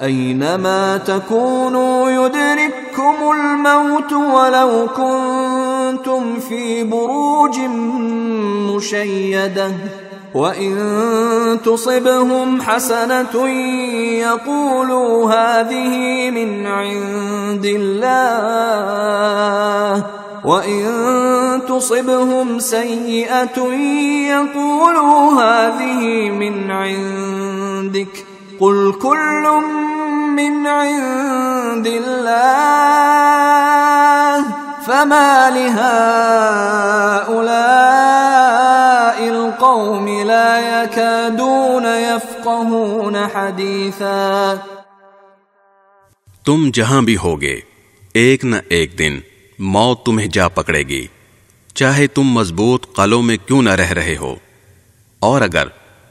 أينما تكونوا يدرككم الموت ولو كنتم في بروج مشيدة وإن تصبهم حسنة يقولوا هذه من عند الله وإن تصبهم سيئة يقولوا هذه من عندك قل كل من عند الله فما لهؤلاء القوم لا يكادون يفقهون حديثا. تم جہاں بھی ہوگے ایک نہ ایک دن موت تمہیں جا پکڑے گی، چاہے تم مضبوط قلعوں میں کیوں نہ رہ رہے ہو. اور اگر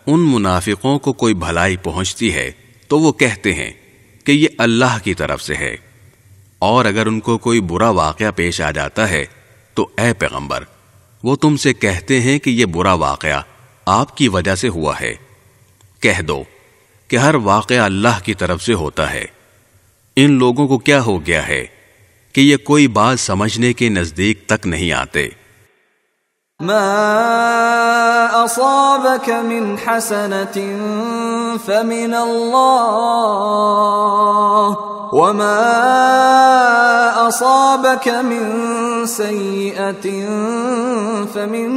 ان منافقوں کو کوئی بھلائی پہنچتی ہے تو وہ کہتے ہیں کہ یہ اللہ کی طرف سے ہے، اور اگر ان کو کوئی برا واقعہ پیش آ جاتا ہے تو اے پیغمبر وہ تم سے کہتے ہیں کہ یہ برا واقعہ آپ کی وجہ سے ہوا ہے. کہہ دو کہ ہر واقعہ اللہ کی طرف سے ہوتا ہے. ان لوگوں کو کیا ہو گیا ہے کہ یہ کوئی بات سمجھنے کے نزدیک تک نہیں آتے. ما أصابك من حسنة فمن الله وما أصابك من سيئة فمن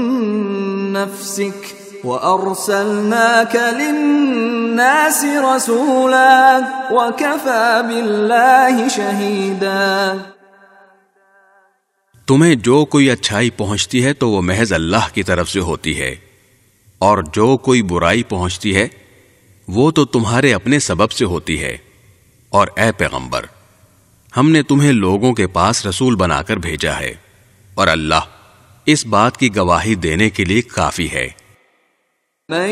نفسك وأرسلناك للناس رسولا وكفى بالله شهيدا. تمہیں جو کوئی اچھائی پہنچتی ہے تو وہ محض اللہ کی طرف سے ہوتی ہے، اور جو کوئی برائی پہنچتی ہے وہ تو تمہارے اپنے سبب سے ہوتی ہے. اور اے پیغمبر ہم نے تمہیں لوگوں کے پاس رسول بنا کر بھیجا ہے، اور اللہ اس بات کی گواہی دینے کے لیے کافی ہے. من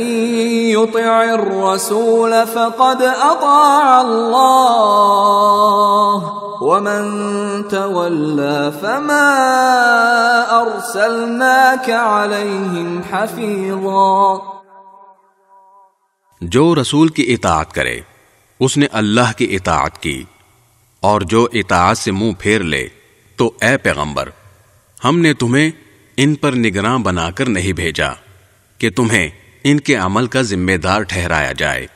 يطع الرسول فقد اطاع الله ومن تولى فما ارسلناك عليهم حفيظا. جو رسول کی اطاعت کرے اس نے اللہ کی اطاعت کی، اور جو اطاعت سے منہ پھیر لے تو اے پیغمبر ہم نے تمہیں ان پر نگراں بنا کر نہیں بھیجا کہ تمہیں ان کے عمل کا ذمہ دار ٹھہرایا جائے.